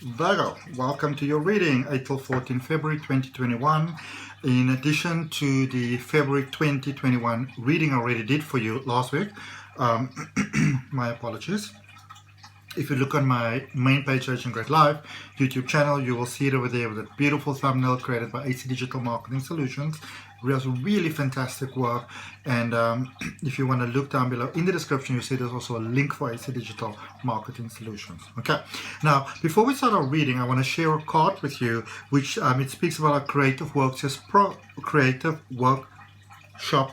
Virgo, welcome to your reading, 8 till 14 February 2021. In addition to the February 2021 reading I already did for you last week, my apologies. If you look on my main page, Adrian H YouTube channel, you will see it over there with a beautiful thumbnail created by AC Digital Marketing Solutions. Does really fantastic work, and if you want to look down below in the description, you see there's also a link for AC Digital Marketing Solutions. Okay, now before we start our reading, I want to share a card with you, which it speaks about our creative workshop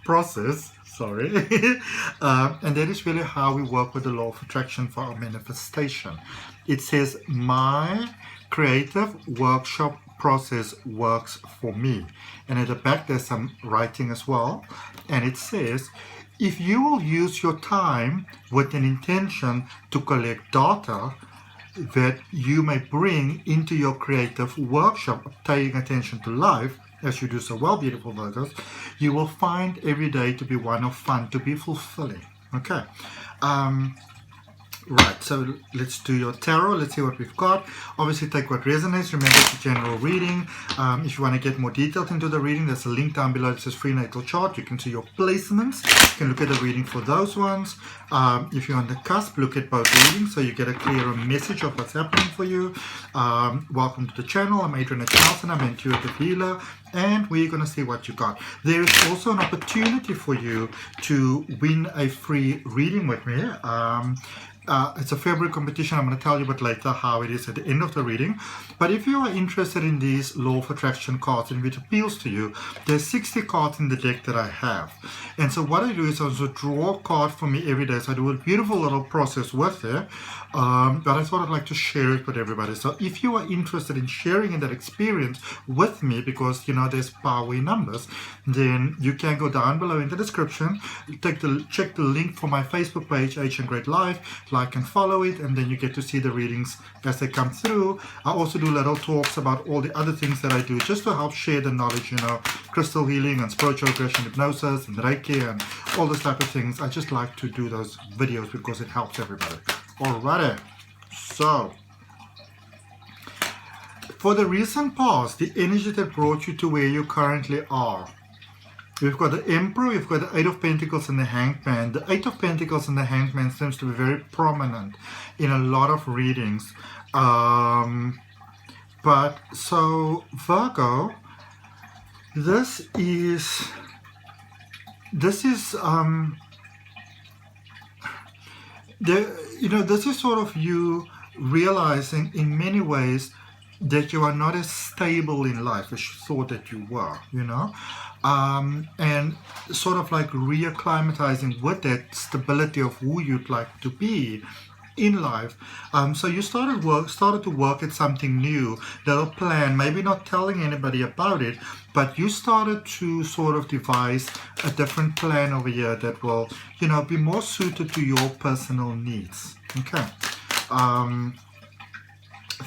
process. Sorry, and that is really how we work with the law of attraction for our manifestation. It says, my creative workshop process works for me. And at the back there's some writing as well, and it says, if you will use your time with an intention to collect data that you may bring into your creative workshop, paying attention to life, as you do so well, beautiful Virgos, you will find every day to be one of fun, to be fulfilling. Okay. Right, so let's do your tarot. Let's see what we've got. Obviously, take what resonates. Remember, it's a general reading. If you want to get more detailed into the reading, there's a link down below that says free natal chart. You can see your placements. You can look at the reading for those ones. If you're on the cusp, look at both readings so you get a clearer message of what's happening for you. Welcome to the channel. I'm Adrian H, and I'm an intuitive healer, and we're going to see what you got. There is also an opportunity for you to win a free reading with me. It's a February competition. I'm going to tell you a bit later how it is at the end of the reading. But if you are interested in these law of attraction cards and if it appeals to you, there's 60 cards in the deck that I have. And so what I do is I also draw a card for me every day. So I do a beautiful little process with it. But I thought I'd like to share it with everybody. So if you are interested in sharing in that experience with me, because you know there's power in numbers, then you can go down below in the description, check the link for my Facebook page, ahngreatlife, like and follow it, and then you get to see the readings as they come through. I also do little talks about all the other things that I do just to help share the knowledge, you know, crystal healing and spiritual regression, hypnosis and Reiki and all those type of things. I just like to do those videos because it helps everybody. Alrighty, so for the recent past, the energy that brought you to where you currently are, we've got the Emperor, we've got the Eight of Pentacles and the Hanged Man. The Eight of Pentacles and the Hanged Man seems to be very prominent in a lot of readings. But so Virgo, this is this is sort of you realizing in many ways that you are not as stable in life as you thought that you were, you know, and sort of like reacclimatizing with that stability of who you'd like to be in life. So you started to work at something new, little plan, maybe not telling anybody about it, but you started to sort of devise a different plan over here that will, you know, be more suited to your personal needs. Okay.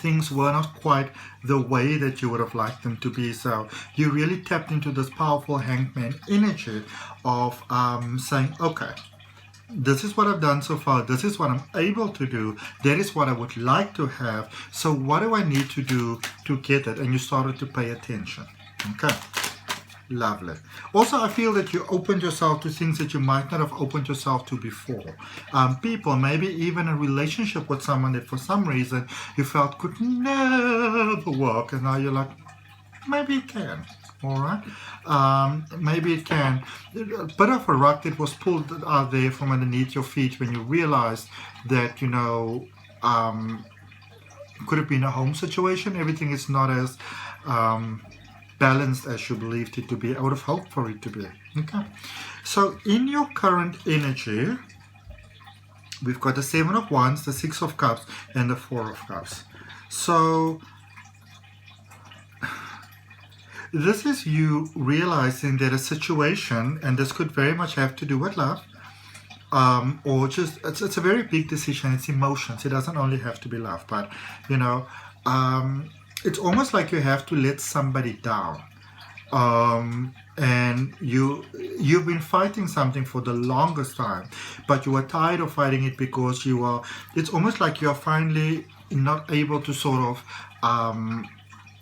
Things were not quite the way that you would have liked them to be, so you really tapped into this powerful hangman energy of saying, okay, this is what I've done so far, this is what I'm able to do, that is what I would like to have, so what do I need to do to get it? And you started to pay attention. Okay, lovely. Also, I feel that you opened yourself to things that you might not have opened yourself to before. People, maybe even a relationship with someone that for some reason you felt could never work, and now you're like, maybe it can. All right, maybe it can. A bit of a rug that was pulled out there from underneath your feet when you realized that, you know, it could have been a home situation. Everything is not as balanced as you believed it to be. I would have hoped for it to be. Okay, so in your current energy, we've got the Seven of Wands, the Six of Cups, and the Four of Cups. So this is you realizing that a situation, and this could very much have to do with love, or just, it's a very big decision, it's emotions, it doesn't only have to be love, but, you know, it's almost like you have to let somebody down. And you've been fighting something for the longest time, but you are tired of fighting it because it's almost like you are finally not able to sort of,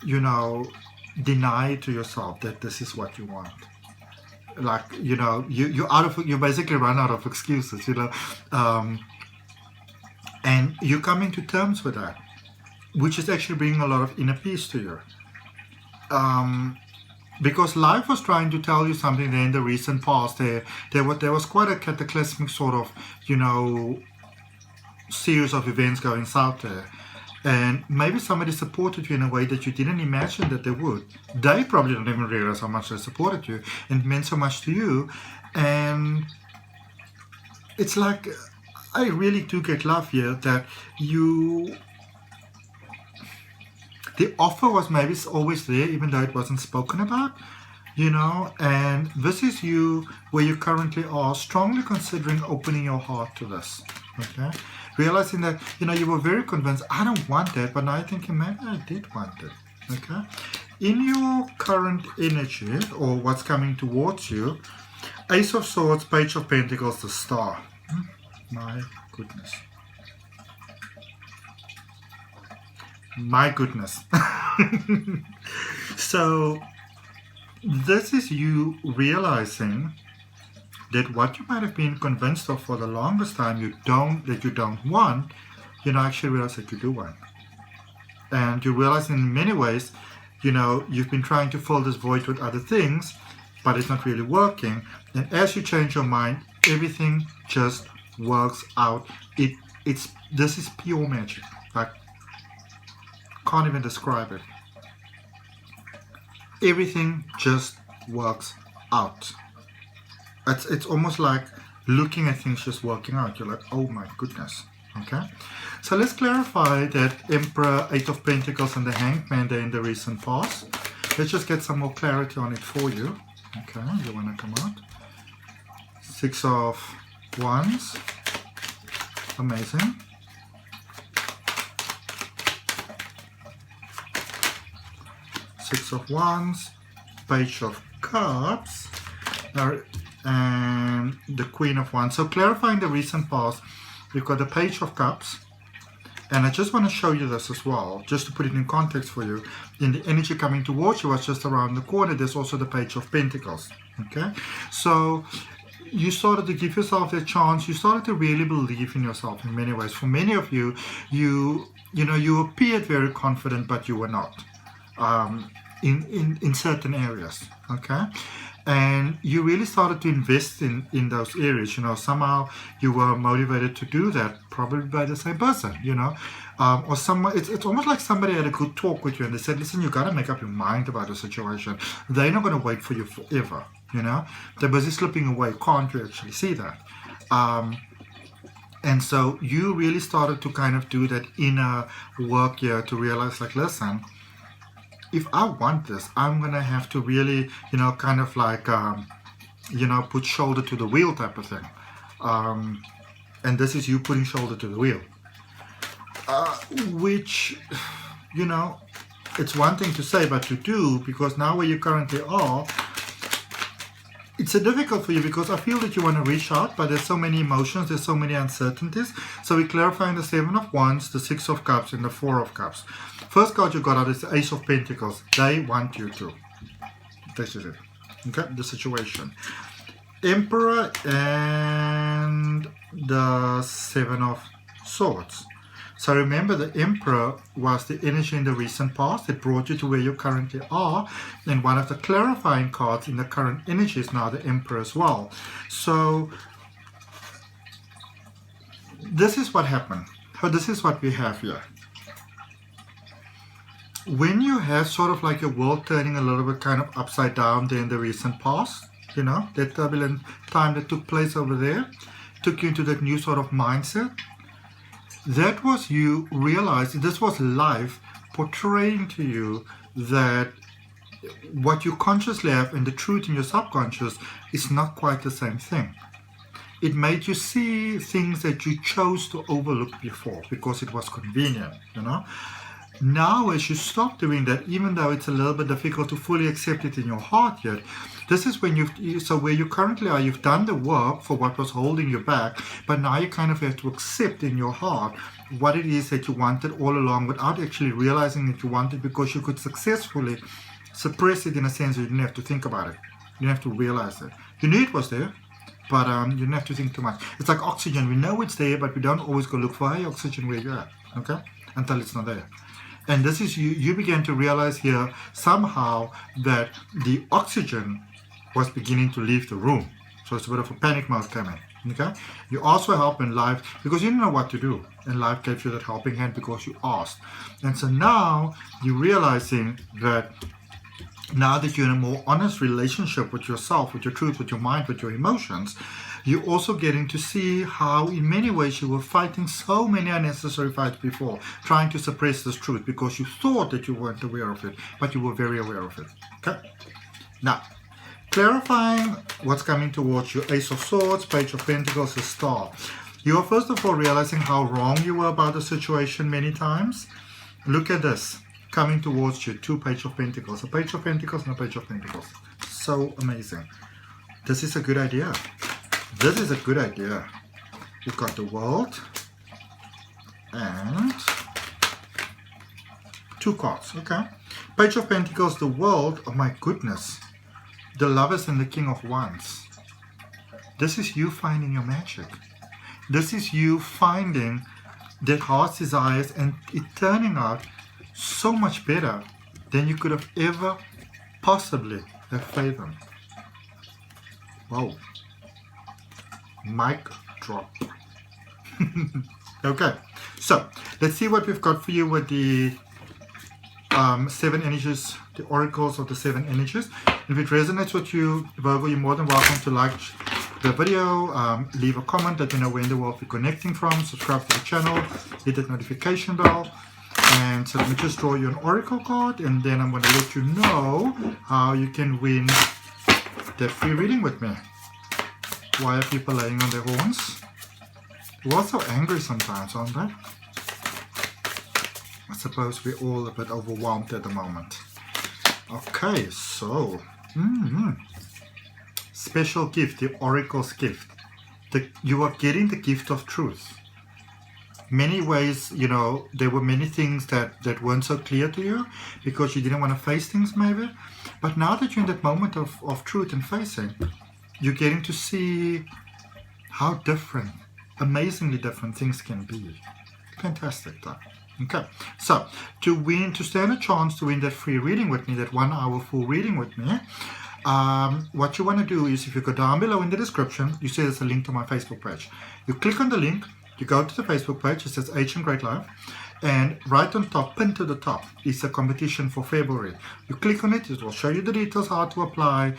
you know, deny to yourself that this is what you want. Like, you know, you basically run out of excuses, you know, and you're coming to terms with that, which is actually bringing a lot of inner peace to you. Because life was trying to tell you something there in the recent past. There was quite a cataclysmic sort of, you know, series of events going south there. And maybe somebody supported you in a way that you didn't imagine that they would. They probably don't even realize how much they supported you and it meant so much to you. And it's like, I really do get love here that the offer was maybe always there, even though it wasn't spoken about, you know. And this is you where you currently are, strongly considering opening your heart to this, okay? Realizing that, you know, you were very convinced, I don't want that, but now you're thinking, maybe I did want it, okay? In your current energy, or what's coming towards you, Ace of Swords, Page of Pentacles, the Star. My goodness. My goodness. So, this is you realizing that what you might have been convinced of for the longest time you don't want, you now actually realize that you do want. And you realize in many ways, you know, you've been trying to fill this void with other things, but it's not really working. And as you change your mind, everything just works out. This is pure magic. Like, can't even describe it. Everything just works out. It's almost like looking at things just working out. You're like, oh my goodness. Okay, so let's clarify that Emperor, Eight of Pentacles, and the Hanged Man there in the recent past. Let's just get some more clarity on it for you. Okay, you want to come out. Six of Wands. Amazing. Six of Wands, Page of Cups, and the Queen of Wands. So clarifying the recent past, we've got the Page of Cups, and I just want to show you this as well, just to put it in context for you. In the energy coming towards you, was just around the corner, there's also the Page of Pentacles. Okay, so you started to give yourself a chance. You started to really believe in yourself in many ways. For many of you, you know, you appeared very confident, but you were not. In certain areas, okay, and you really started to invest in those areas. You know, somehow you were motivated to do that, probably by the same person, you know, or someone. It's almost like somebody had a good talk with you and they said, listen, you got to make up your mind about the situation. They're not going to wait for you forever, you know, they're busy slipping away. Can't you actually see that? And so you really started to kind of do that inner work here to realize, like, listen, if I want this, I'm going to have to really, you know, kind of like, you know, put shoulder to the wheel type of thing. And this is you putting shoulder to the wheel. Which, you know, it's one thing to say, but to do, because now where you currently are, it's difficult for you because I feel that you want to reach out, but there's so many emotions, there's so many uncertainties. So we're clarifying the Seven of Wands, the Six of Cups, and the Four of Cups. First card you got out is the Ace of Pentacles. They want you to. This is it. Okay, the situation. Emperor and the Seven of Swords. So remember, the Emperor was the energy in the recent past. It brought you to where you currently are. And one of the clarifying cards in the current energy is now the Emperor as well. So this is what happened. So this is what we have here. When you have sort of like your world turning a little bit kind of upside down there in the recent past, you know, that turbulent time that took place over there, took you into that new sort of mindset. That was you realizing, this was life portraying to you that what you consciously have and the truth in your subconscious is not quite the same thing. It made you see things that you chose to overlook before because it was convenient, you know. Now, as you stop doing that, even though it's a little bit difficult to fully accept it in your heart yet, this is when so where you currently are, you've done the work for what was holding you back, but now you kind of have to accept in your heart what it is that you wanted all along without actually realizing that you wanted, because you could successfully suppress it in a sense that you didn't have to think about it. You didn't have to realize it. You knew it was there, but you didn't have to think too much. It's like oxygen. We know it's there, but we don't always go look for, hey, oxygen, where you're at, okay? Until it's not there. And this is, you began to realize here somehow that the oxygen was beginning to leave the room. So it's a bit of a panic mode coming, okay? You also help in life because you didn't know what to do. And life gave you that helping hand because you asked. And so now you're realizing that now that you're in a more honest relationship with yourself, with your truth, with your mind, with your emotions, you're also getting to see how in many ways you were fighting so many unnecessary fights before, trying to suppress this truth because you thought that you weren't aware of it, but you were very aware of it. Okay? Now, clarifying what's coming towards you, Ace of Swords, Page of Pentacles, the Star. You are first of all realizing how wrong you were about the situation many times. Look at this. Coming towards you, 2 Page of Pentacles, a Page of Pentacles and a Page of Pentacles. So amazing. This is a good idea. This is a good idea. You've got the World and 2 cards. Okay. Page of Pentacles, the World. Oh my goodness. The Lovers and the King of Wands. This is you finding your magic. This is you finding that heart's desires and it turning out so much better than you could have ever possibly have fathomed. Wow. Mic drop. Okay, so let's see what we've got for you with the 7 energies, the oracles of the 7 energies. If it resonates with you, Virgo, you're more than welcome to like the video, leave a comment, let me know where in the world you're connecting from, subscribe to the channel, hit that notification bell. And so let me just draw you an oracle card, and then I'm going to let you know how you can win that free reading with me. Why are people laying on their horns? We're all so angry sometimes, aren't they? I suppose we're all a bit overwhelmed at the moment. Okay, so special gift, the oracle's gift. You are getting the gift of truth. Many ways, you know, there were many things that weren't so clear to you because you didn't want to face things maybe. But now that you're in that moment of truth and facing, you're getting to see how different, amazingly different things can be. Fantastic, though. Okay, so to stand a chance to win that free reading with me, that 1 hour full reading with me, what you want to do is if you go down below in the description, you see there's a link to my Facebook page. You click on the link, you go to the Facebook page, it says ahngreatlife, and right on top, pinned to the top, is a competition for February. You click on it, it will show you the details, how to apply,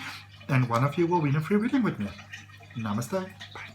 and one of you will win a free reading with me. Namaste. Bye.